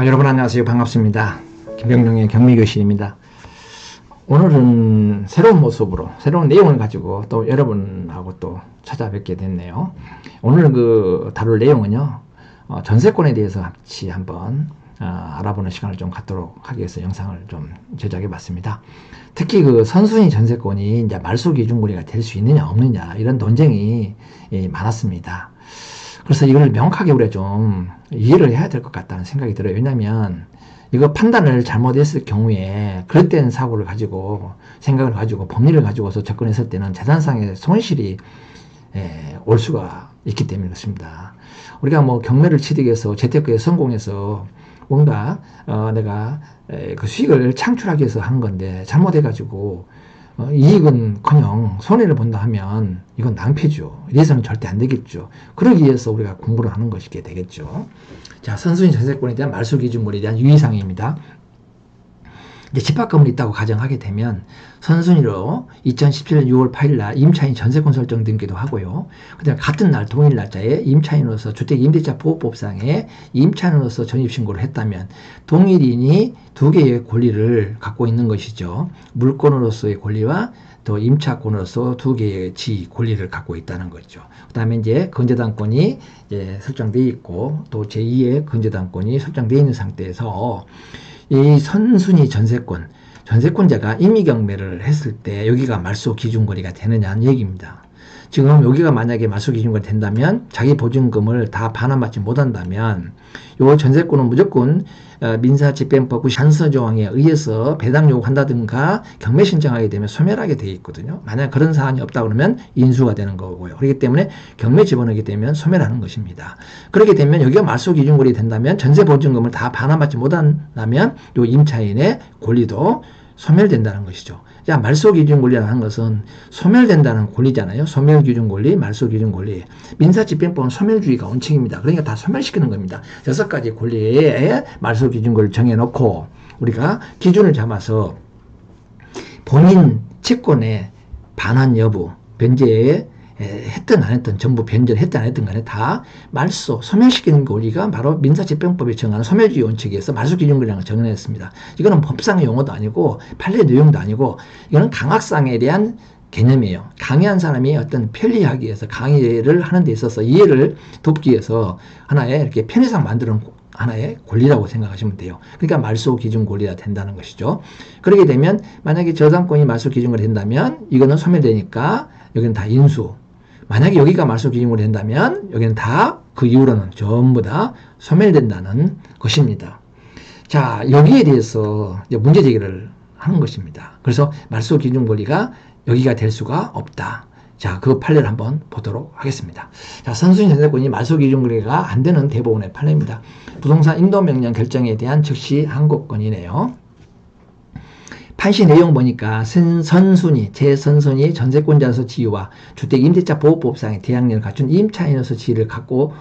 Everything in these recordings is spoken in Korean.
여러분 안녕하세요. 반갑습니다. 김병룡의 경미교실입니다. 오늘은 새로운 모습으로 새로운 내용을 가지고 또 여러분하고 또 찾아뵙게 됐네요. 오늘 다룰 내용은요, 전세권에 대해서 같이 한번 알아보는 시간을 좀 갖도록 하기 위해서 영상을 좀 제작해 봤습니다. 특히 선순위 전세권이 이제 말소 기준권리가 될 수 있느냐 없느냐 이런 논쟁이 많았습니다. 그래서 이걸 명확하게 우리가 좀 이해를 해야 될 것 같다는 생각이 들어요. 왜냐면 이거 판단을 잘못했을 경우에 그릇된 사고를 가지고 생각을 가지고 법리를 가지고서 접근했을 때는 재산상의 손실이 올 수가 있기 때문에 그렇습니다. 우리가 경매를 취득해서 재테크에 성공해서 뭔가 내가 그 수익을 창출하기 위해서 한 건데 잘못해가지고 이익은커녕 손해를 본다 하면 이건 낭패죠. 이래서는 절대 안 되겠죠. 그러기 위해서 우리가 공부를 하는 것이 되겠죠. 자, 선순위 전세권에 대한 말소 기준권에 대한 유의사항입니다. 이제 집합건물이 있다고 가정하게 되면 선순위로 2017년 6월 8일 날 임차인 전세권 설정 등기도 하고요. 그다음에 같은 날 동일 날짜에 임차인으로서 주택임대차 보호법상에 임차인으로서 전입신고를 했다면 동일인이 두 개의 권리를 갖고 있는 것이죠. 물권으로서의 권리와 또 임차권으로서 두 개의 지위 권리를 갖고 있다는 거죠. 그다음에 이제 건재당권이 이제 설정되어 있고 또 제2의 건재당권이 설정되어 있는 상태에서 이 선순위 전세권자가 임의경매를 했을 때 여기가 말소 기준권리가 되느냐는 얘기입니다. 지금 여기가 만약에 말소 기준권이 된다면 자기 보증금을 다 반환받지 못한다면 요 전세권은 무조건 민사집행법 94 조항에 의해서 배당 요구한다든가 경매 신청하게 되면 소멸하게 되어 있거든요. 만약 그런 사안이 없다 그러면 인수가 되는 거고요. 그렇기 때문에 경매 집어넣게 되면 소멸하는 것입니다. 그렇게 되면 여기가 말소 기준권이 된다면 전세 보증금을 다 반환받지 못한다면 요 임차인의 권리도 소멸된다는 것이죠. 자, 말소 기준 권리라는 것은 소멸된다는 권리잖아요. 소멸 기준 권리, 말소 기준 권리. 민사집행법은 소멸주의가 원칙입니다. 그러니까 다 소멸시키는 겁니다. 6가지 권리에 말소 기준 권리를 정해놓고 우리가 기준을 잡아서 본인 채권의 반환 여부, 변제에 했든 안 했든 전부 변제를 했든 안 했든 간에 다 말소, 소멸시키는 권리가 바로 민사집행법이 정하는 소멸주의 원칙에서 말소 기준권이라는 걸 정해냈습니다. 이거는 법상의 용어도 아니고 판례 내용도 아니고 이거는 강학상에 대한 개념이에요. 강의한 사람이 어떤 편리하기 위해서 강의를 하는 데 있어서 이해를 돕기 위해서 하나의 이렇게 편의상 만드는 하나의 권리라고 생각하시면 돼요. 그러니까 말소 기준 권리가 된다는 것이죠. 그렇게 되면 만약에 저당권이 말소 기준권이 된다면 이거는 소멸되니까 여기는 다 인수. 만약에 여기가 말소 기준권이 된다면 여기는 다 그 이후로는 전부 다 소멸된다는 것입니다. 자, 여기에 대해서 이제 문제 제기를 하는 것입니다. 그래서 말소 기준 권리가 여기가 될 수가 없다. 자, 그 판례를 한번 보도록 하겠습니다. 자, 선순위 전세권이 말소 기준 권리가 안 되는 대부분의 판례입니다. 부동산 인도명령 결정에 대한 즉시 항고권이네요. 판시 내용 보니까 선순위, 제선순위 전세권자로서 지위와 주택임대차 보호법상의 대항력을 갖춘 임차인으로서 지위를 갖고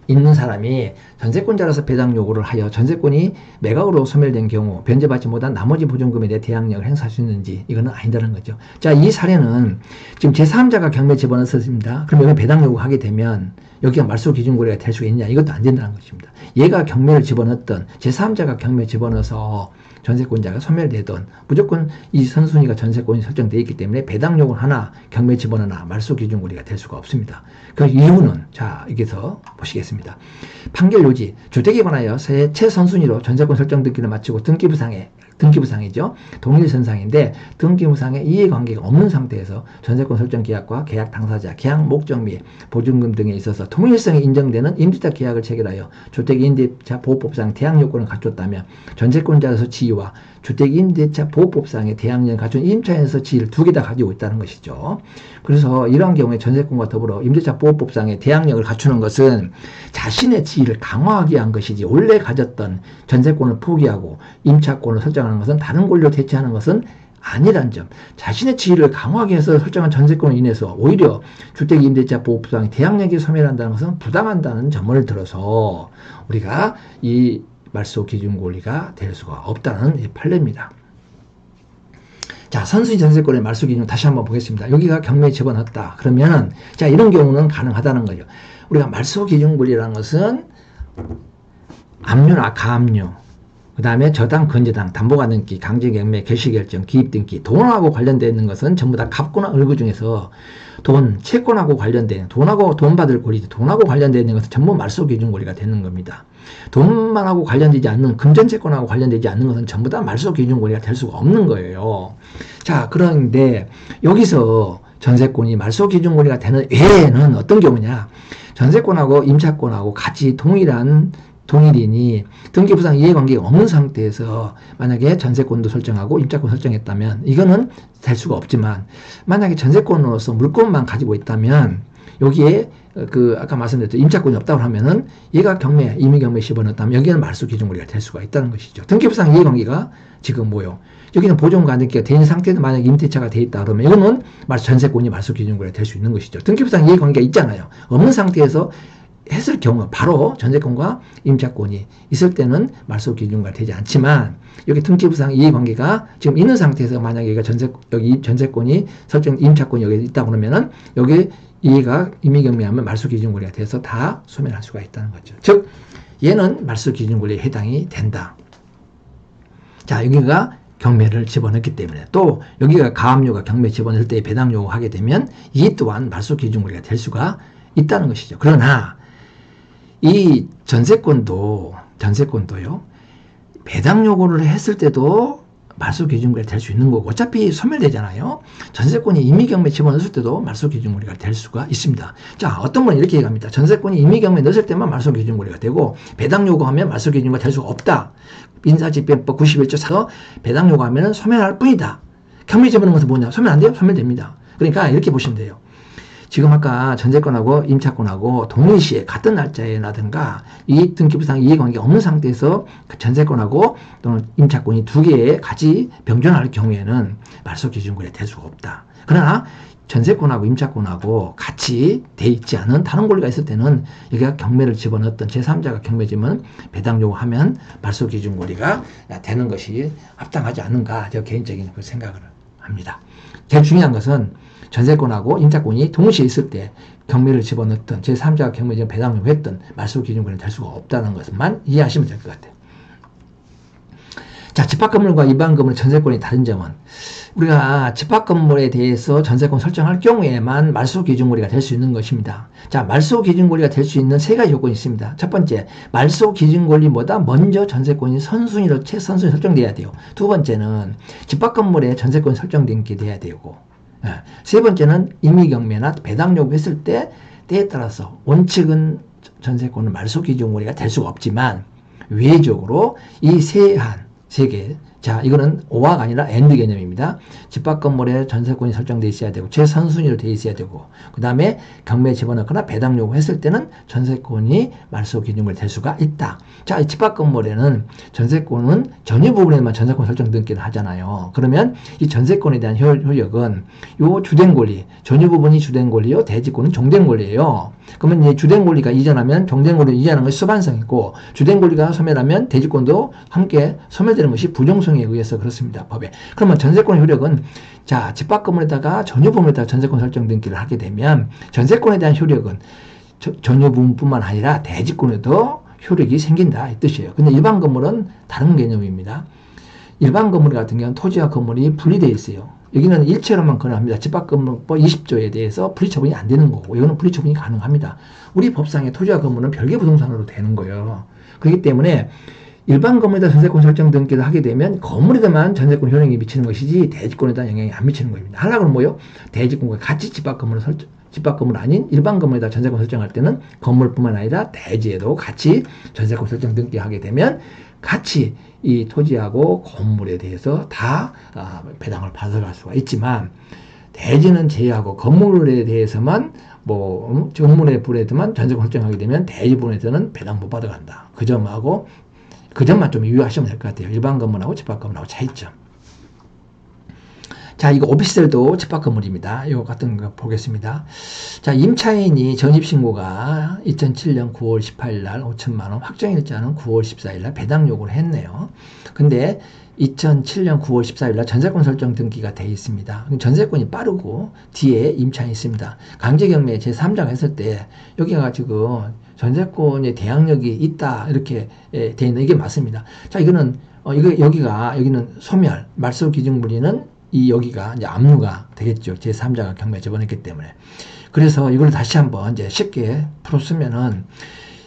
있는 사람이 전세권자로서 배당 요구를 하여 전세권이 매각으로 소멸된 경우 변제받지 못한 나머지 보증금에 대해 대항력을 행사할 수 있는지 이거는 아니다는 거죠. 자, 이 사례는 지금 제3자가 경매 집어넣었습니다. 그럼 여기 배당 요구하게 되면 여기가 말소 기준 권리가 될 수 있느냐 이것도 안 된다는 것입니다. 얘가 경매를 집어넣었던 제3자가 경매 집어넣어서 전세권자가 소멸되던 무조건 이 선순위가 전세권이 설정되어 있기 때문에 배당 요구 하나 경매 집어넣으나 말소 기준 권리가 될 수가 없습니다. 그 이유는 자 여기서 보시겠습니다. 판결 요지 주택에 관하여 최선순위로 전세권 설정 등기를 마치고 등기부상이죠. 동일선상인데 등기부상에 이해관계가 없는 상태에서 전세권 설정 계약과 계약 당사자, 계약 목적 및 보증금 등에 있어서 통일성이 인정되는 임대차 계약을 체결하여 주택임대차 보호법상 대항 요건을 갖췄다면 전세권자로서 지위와 주택임대차 보호법상의 대항력을 갖춘 임차인으로서 지위를 두 개 다 가지고 있다는 것이죠. 그래서 이러한 경우에 전세권과 더불어 임대차 보호법상의 대항력을 갖추는 것은 자신의 지위를 강화하기 위한 것이지 원래 가졌던 전세권을 포기하고 임차권을 설정하는 것은 다른 권리로 대체하는 것은 아니란 점. 자신의 지위를 강화하기 위해서 설정한 전세권으로 인해서 오히려 주택임대차 보호법상의 대항력이 소멸한다는 것은 부당한다는 점을 들어서 우리가 이 말소 기준 권리가 될 수가 없다는 판례입니다. 자, 선순위 전세권의 말소 기준 다시 한번 보겠습니다. 여기가 경매에 집어넣었다. 그러면은 자, 이런 경우는 가능하다는 거죠. 우리가 말소 기준 권리라는 것은 압류나 가압류, 그 다음에 저당, 건저당, 담보가 등기, 강제경매, 개시결정, 기입등기, 돈하고 관련되어 있는 것은 전부 다 갑고나 을구 중에서 돈, 채권하고 관련된, 돈하고 돈 받을 권리, 돈하고 관련되어 있는 것은 전부 말소기준 권리가 되는 겁니다. 돈만하고 관련되지 않는, 금전채권하고 관련되지 않는 것은 전부 다 말소기준 권리가 될 수가 없는 거예요. 자, 그런데 여기서 전세권이 말소기준 권리가 되는 외에는 어떤 경우냐? 전세권하고 임차권하고 같이 동일이니 등기부상 이해관계가 없는 상태에서 만약에 전세권도 설정하고 임차권 설정했다면 이거는 될 수가 없지만, 만약에 전세권으로서 물건만 가지고 있다면 여기에 아까 말씀드렸죠. 임차권이 없다고 하면은 얘가 경매, 임의경매 집어넣었다면 여기는 말소기준권리가 될 수가 있다는 것이죠. 등기부상 이해관계가 지금 뭐요? 여기는 보존과 등기가 된 상태도 만약에 임대차가 돼 있다 그러면 이거는 전세권이 말소기준권리가 될 수 있는 것이죠. 등기부상 이해관계가 있잖아요. 없는 상태에서 했을 경우 바로 전세권과 임차권이 있을 때는 말소기준과 되지 않지만, 여기 등기부상 이해관계가 지금 있는 상태에서 만약에 여기 전세권이 설정, 임차권이 여기 있다고 그러면은 여기 이해가 임의경매하면 말소기준권리가 돼서 다 소멸할 수가 있다는 거죠. 즉 얘는 말소기준권리에 해당이 된다. 자, 여기가 경매를 집어넣기 때문에, 또 여기가 가압류가 경매 집어넣을 때 배당 요구하게 되면 이 또한 말소기준권리가 될 수가 있다는 것이죠. 그러나 이 전세권도요, 배당 요구를 했을 때도 말소기준권리가 될 수 있는 거고, 어차피 소멸되잖아요. 전세권이 임의경매 집어넣었을 때도 말소기준권리가 될 수가 있습니다. 자, 어떤 건 이렇게 얘기합니다. 전세권이 임의경매 넣었을 때만 말소기준권리가 되고, 배당 요구하면 말소기준권리가 될 수가 없다. 민사집행법 91조 4서 배당 요구하면 소멸할 뿐이다. 경매 집어넣는 것은 뭐냐? 소멸 안 돼요? 소멸됩니다. 그러니까 이렇게 보시면 돼요. 지금 아까 전세권하고 임차권하고 동일시에 같은 날짜에라든가 이 등기부상 이해관계가 없는 상태에서 전세권하고 또는 임차권이 두 개에 같이 병존할 경우에는 말소기준권리가 될 수가 없다. 그러나 전세권하고 임차권하고 같이 돼 있지 않은 다른 권리가 있을 때는 여기가 경매를 집어넣었던 제3자가 경매 집으면 배당 요구하면 말소기준권리가 되는 것이 합당하지 않는가, 저 개인적인 그 생각을 합니다. 제일 중요한 것은 전세권하고 임차권이 동시에 있을 때 경매를 집어넣었던 제3자가 경매 집어 배당 요구했던 말소기준권이 될 수가 없다는 것만 이해하시면 될 것 같아요. 자, 집합건물과 일반건물 전세권이 다른 점은, 우리가 집합건물에 대해서 전세권 설정할 경우에만 말소기준권리가 될 수 있는 것입니다. 자, 말소기준권리가 될 수 있는 세 가지 요건이 있습니다. 첫 번째, 말소기준권리보다 먼저 전세권이 선순위로 최선순위 설정돼야 돼요. 두 번째는 집합건물에 전세권이 설정된 게 돼야 되고, 세 번째는 임의경매나 배당 요구했을 때에 따라서 원칙은 전세권은 말소기준권리가 될 수가 없지만 외적으로 이 세 개, 자, 이거는 오화가 아니라 AND 개념입니다. 집합건물에 전세권이 설정되어 있어야 되고 최선순위로 되어 있어야 되고, 그 다음에 경매에 집어넣거나 배당 요구했을 때는 전세권이 말소기준권리 될 수가 있다. 자, 이 집합건물에는 전세권은 전유 부분에만 전세권 설정 등기를 하잖아요. 그러면 이 전세권에 대한 효력은 요 주된 권리, 전유 부분이 주된 권리요, 대지권은 종된 권리예요. 그러면 이제 주된 권리가 이전하면 종된 권리를 이전하는 것이 수반성이고, 주된 권리가 소멸하면 대지권도 함께 소멸되는 것이 부정성에 의해서 그렇습니다. 법에. 그러면 전세권의 효력은, 자, 집합건물에다가 전유부분에다가 전세권 설정 등기를 하게 되면 전세권에 대한 효력은 전유부분뿐만 아니라 대지권에도 효력이 생긴다 이 뜻이에요. 근데 일반 건물은 다른 개념입니다. 일반 건물 같은 경우는 토지와 건물이 분리되어 있어요. 여기는 일체로만 권합니다. 집합건물법 20조에 대해서 분리처분이 안 되는 거고, 이거는 분리처분이 가능합니다. 우리 법상의 토지와 건물은 별개 부동산으로 되는 거예요. 그렇기 때문에 일반 건물에다 전세권 설정 등기를 하게 되면 건물에다만 전세권 효력이 미치는 것이지 대지권에다 영향이 안 미치는 겁니다. 하려면 뭐요? 대지권과 같이 집합건물 아닌 일반 건물에다 전세권 설정할 때는 건물뿐만 아니라 대지에도 같이 전세권 설정 등기하게 되면 같이 이 토지하고 건물에 대해서 다 배당을 받아갈 수가 있지만, 대지는 제외하고 건물에 대해서만 건물의 부분에서만 전세권 설정하게 되면 대지 부분에서는 배당 못 받아간다. 그 점만 좀 유의하시면 될 것 같아요. 일반 건물하고 집합건물하고 차이점. 자, 이거 오피스텔도 집합건물입니다. 이거 같은 거 보겠습니다. 자, 임차인이 전입신고가 2007년 9월 18일 날 5천만원, 확정일자는 9월 14일 날 배당 요구를 했네요. 근데 2007년 9월 14일 날 전세권 설정 등기가 돼 있습니다. 전세권이 빠르고 뒤에 임차인이 있습니다. 강제경매 제3장 했을 때 여기가 지금 전세권의 대항력이 있다 이렇게 돼 있는 이게 맞습니다. 자, 이거는 여기는 소멸 말소 기준물리는 여기가 이제 압류가 되겠죠. 제3자가 경매에 집어넣기 때문에. 그래서 이걸 다시 한번 이제 쉽게 풀었으면은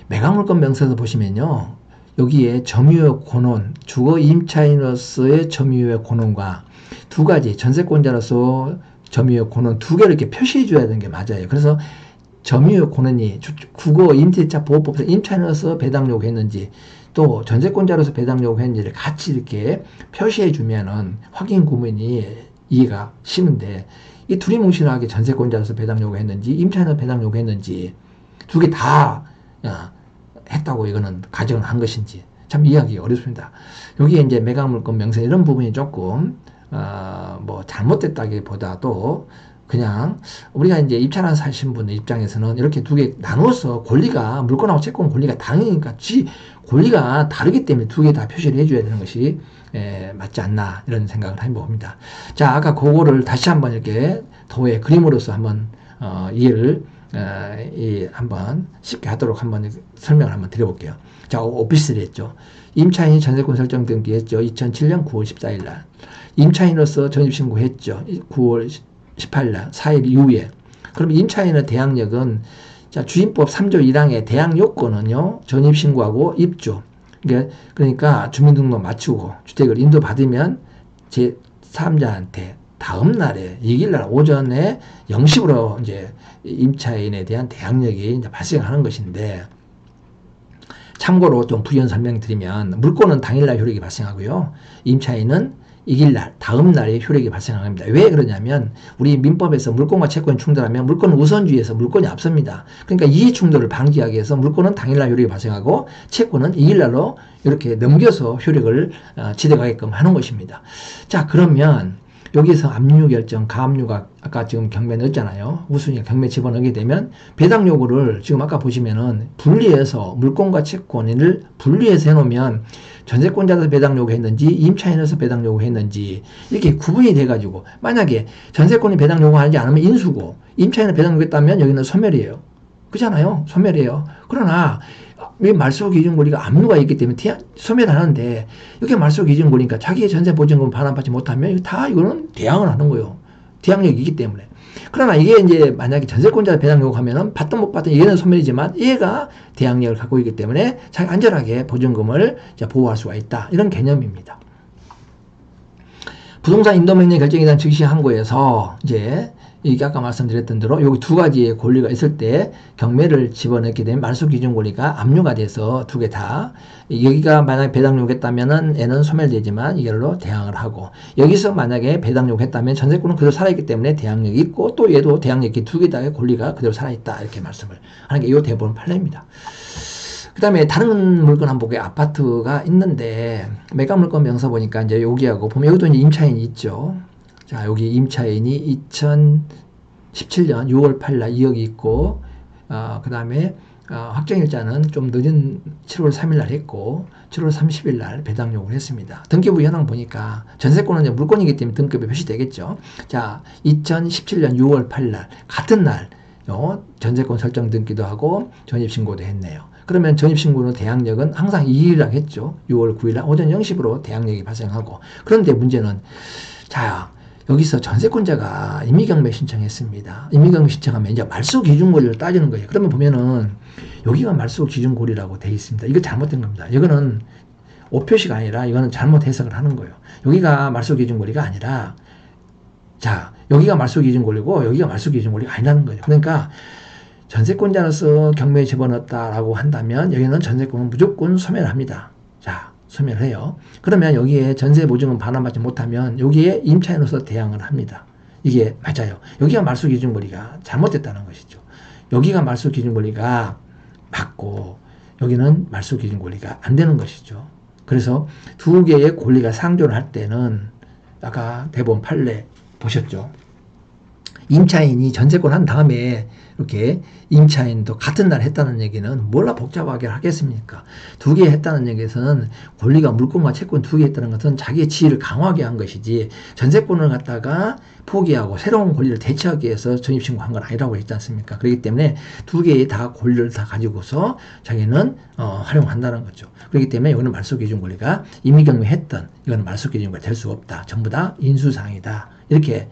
매각물권 명세서 보시면요. 여기에 점유의 권원, 주거 임차인으로서의 점유의 권원과 두 가지 전세권자로서 점유의 권원 두 개를 이렇게 표시해 줘야 되는 게 맞아요. 그래서 점유의 권원이 국어 임대차 보호법에서 임차인으로서 배당 요구했는지 또 전세권자로서 배당 요구했는지를 같이 이렇게 표시해 주면은 확인 구문이 이해가 쉬운데 이 둘이 뭉실하게 전세권자로서 배당 요구했는지 임차인으로서 배당 요구했는지 두 개 다 했다고 이거는 가정을 한 것인지 참 이해하기 어렵습니다. 여기에 이제 매각물권 명세 이런 부분이 조금 뭐 잘못됐다기보다도 그냥 우리가 이제 입찰한 사신 분의 입장에서는 이렇게 두 개 나누어서 권리가 물권하고 채권 권리가 다르니까 권리가 다르기 때문에 두 개 다 표시를 해줘야 되는 것이 맞지 않나 이런 생각을 해봅니다. 자, 아까 그거를 다시 한번 이렇게 도의 그림으로서 한번 이해를 한번 쉽게 하도록 한번 설명을 한번 드려볼게요. 자, 오피스를 했죠. 임차인이 전세권 설정 등기했죠. 2007년 9월 14일 날. 임차인으로서 전입신고했죠. 9월 18일 날, 4일 이후에. 그럼 임차인의 대항력은 자, 주임법 3조 1항의 대항 요건은요, 전입신고하고 입주. 그러니까 주민등록 맞추고 주택을 인도받으면 제3자한테 다음 날에 2일날 오전에 0시부로 이제 임차인에 대한 대항력이 이제 발생하는 것인데, 참고로 좀 부연 설명드리면 물권은 당일날 효력이 발생하고요. 임차인은 2일날 다음 날에 효력이 발생합니다. 왜 그러냐면 우리 민법에서 물권과 채권이 충돌하면 물권은 우선주의에서 물권이 앞섭니다. 그러니까 이해 충돌을 방지하기 위해서 물권은 당일날 효력이 발생하고 채권은 2일날로 이렇게 넘겨서 효력을 지대가게끔 하는 것입니다. 자, 그러면 여기서 압류 결정, 가압류가 아까 지금 경매 넣었잖아요. 우순위가 경매 집어넣게 되면 배당 요구를 지금 아까 보시면은 분리해서 물권과 채권을 분리해서 해놓으면 전세권자에서 배당 요구했는지 임차인에서 배당 요구했는지 이렇게 구분이 돼가지고 만약에 전세권이 배당 요구하지 않으면 인수고 임차인은 배당 요구했다면 여기는 소멸이에요. 그렇잖아요. 소멸이에요. 그러나 왜 말소 기준 권리가 압류가 있기 때문에 소멸하는데 이렇게 말소 기준 권리니까 자기의 전세 보증금 반환받지 못하면 이거는 대항을 하는 거예요. 대항력이 있기 때문에. 그러나 이게 이제 만약에 전세권자 배당 요구하면은 받든 못 받든 얘는 소멸이지만 얘가 대항력을 갖고 있기 때문에 자기 안전하게 보증금을 보호할 수가 있다. 이런 개념입니다. 부동산 인도명령 결정에 대한 즉시 항고에서 이제 이게 아까 말씀드렸던 대로 여기 두 가지의 권리가 있을 때 경매를 집어넣게 되면 말소 기준 권리가 압류가 돼서 두 개 다 여기가 만약에 배당 요구했다면은 얘는 소멸되지만 이걸로 대항을 하고 여기서 만약에 배당 요구했다면 전세권은 그대로 살아있기 때문에 대항력이 있고 또 얘도 대항력이 두 개 다의 권리가 그대로 살아있다 이렇게 말씀을 하는 게 이 대법원 판례입니다. 그 다음에 다른 물건 한번 볼게요. 아파트가 있는데 매각물권 명서 보니까 이제 여기하고 보면 여기도 이제 임차인이 있죠. 자, 여기 임차인이 2017년 6월 8일 날 2억이 있고, 그 다음에, 확정일자는 좀 늦은 7월 3일 날 했고, 7월 30일 날 배당 요구를 했습니다. 등기부 현황 보니까 전세권은 이제 물권이기 때문에 등급이 표시되겠죠. 자, 2017년 6월 8일 날, 같은 날, 전세권 설정 등기도 하고 전입신고도 했네요. 그러면 전입신고는 대항력은 항상 2일이라고 했죠. 6월 9일 날 오전 0시부로 대항력이 발생하고, 그런데 문제는, 자, 여기서 전세권자가 임의경매 신청했습니다. 임의경매 신청하면 이제 말소 기준 권리를 따지는 거예요. 그러면 보면은 여기가 말소 기준 권리라고 되어 있습니다. 이거 잘못된 겁니다. 이거는 오표시가 아니라 이거는 잘못 해석을 하는 거예요. 여기가 말소 기준 권리가 아니라 자, 여기가 말소 기준 권리고 여기가 말소 기준 권리가 아니라는 거예요. 그러니까 전세권자로서 경매에 집어넣었다라고 한다면 여기는 전세권은 무조건 소멸합니다. 자, 소멸해요. 그러면 여기에 전세 보증금 반환받지 못하면 여기에 임차인으로서 대항을 합니다. 이게 맞아요. 여기가 말소 기준 권리가 잘못됐다는 것이죠. 여기가 말소 기준 권리가 맞고 여기는 말소 기준 권리가 안 되는 것이죠. 그래서 두 개의 권리가 상존을 할 때는 아까 대법원 판례 보셨죠. 임차인이 전세권 한 다음에 이렇게 임차인도 같은 날 했다는 얘기는 몰라 복잡하게 하겠습니까? 두 개 했다는 얘기에서는 권리가 물권과 채권 두 개 했다는 것은 자기의 지위를 강화하게 한 것이지 전세권을 갖다가 포기하고 새로운 권리를 대체하기 위해서 전입신고한 건 아니라고 했지 않습니까? 그렇기 때문에 두 개의 다 권리를 다 가지고서 자기는 활용한다는 거죠. 그렇기 때문에 이거는 말소기준 권리가 임의경매했던 이거는 말소기준 권리가 될 수가 없다. 전부 다 인수사항이다. 이렇게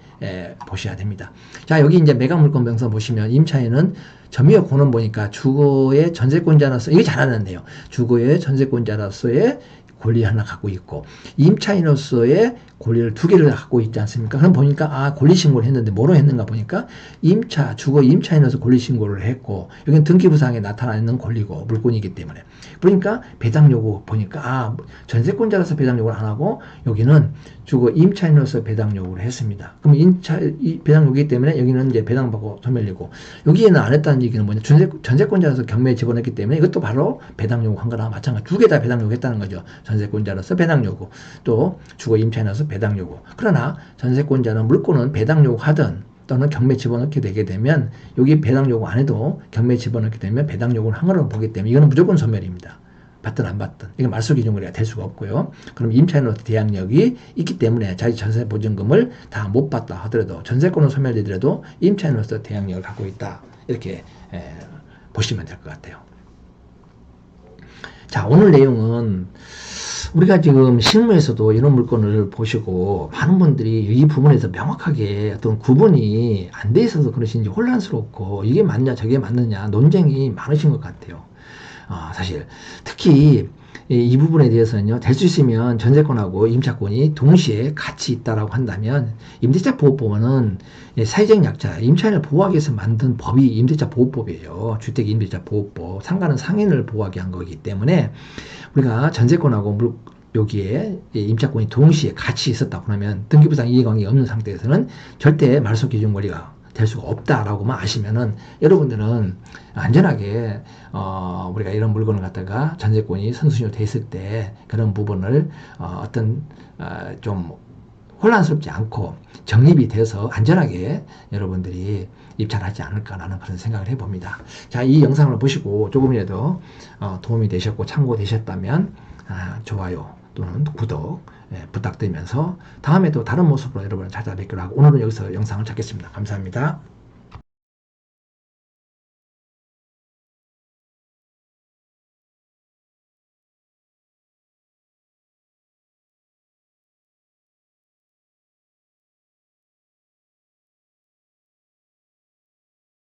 보셔야 됩니다. 자, 여기 이제 매각물권 명서 보시면 임차인은 점유업 권은 보니까 주거의 전세권자로서 이게 잘하는데요. 주거의 전세권자로서의 권리 하나 갖고 있고 임차인으로서의 권리를 두 개를 갖고 있지 않습니까? 그럼 보니까 권리 신고를 했는데 뭐로 했는가 보니까 주거 임차인으로서 권리 신고를 했고 여기는 등기부상에 나타나 있는 권리고 물권이기 때문에 그러니까 배당 요구 보니까 전세권자로서 배당 요구를 안 하고 여기는 주거 임차인으로서 배당 요구를 했습니다. 그럼 배당 요구이기 때문에 여기는 이제 배당받고 소멸이고 여기에는 안 했다는 얘기는 뭐냐 전세권자로서 경매에 집어넣기 때문에 이것도 바로 배당 요구한 거랑 마찬가지 두 개 다 배당 요구했다는 거죠. 전세권자로서 배당 요구 또 주거 임차인으로서 배당 요구. 그러나 전세권자는 물권은 배당 요구하든 또는 경매 집어넣게 되게 되면 여기 배당 요구 안 해도 경매 집어넣게 되면 배당 요구를 한 거로 보기 때문에 이거는 무조건 소멸입니다. 받든 안 받든. 이건 말소기준권리가 될 수가 없고요. 그럼 임차인으로서 대항력이 있기 때문에 자기 전세 보증금을 다 못 받다 하더라도 전세권은 소멸되더라도 임차인으로서 대항력을 갖고 있다. 이렇게 보시면 될 것 같아요. 자, 오늘 내용은 우리가 지금 실무에서도 이런 물건을 보시고 많은 분들이 이 부분에서 명확하게 어떤 구분이 안 돼 있어서 그러신지 혼란스럽고 이게 맞냐 저게 맞느냐 논쟁이 많으신 것 같아요. 사실 특히 이 부분에 대해서는요, 될 수 있으면 전세권하고 임차권이 동시에 같이 있다라고 한다면 임대차 보호법은 사회적 약자, 임차인을 보호하기 위해서 만든 법이 임대차 보호법이에요. 주택 임대차 보호법. 상가는 상인을 보호하기 한 거기 때문에 우리가 전세권하고 여기에 임차권이 동시에 같이 있었다 그러면 등기부상 이해관계가 없는 상태에서는 절대 말소기준 권리가 될 수가 없다라고만 아시면은 여러분들은 안전하게 우리가 이런 물건을 갖다가 전세권이 선순위로 돼 있을 때 그런 부분을 좀 혼란스럽지 않고 정립이 돼서 안전하게 여러분들이 입찰을 하지 않을까라는 그런 생각을 해봅니다. 자, 이 영상을 보시고 조금이라도 도움이 되셨고 참고되셨다면 좋아요 또는 구독 부탁드리면서 다음에 또 다른 모습으로 여러분을 찾아뵙기로 하고 오늘은 여기서 영상을 찾겠습니다. 감사합니다.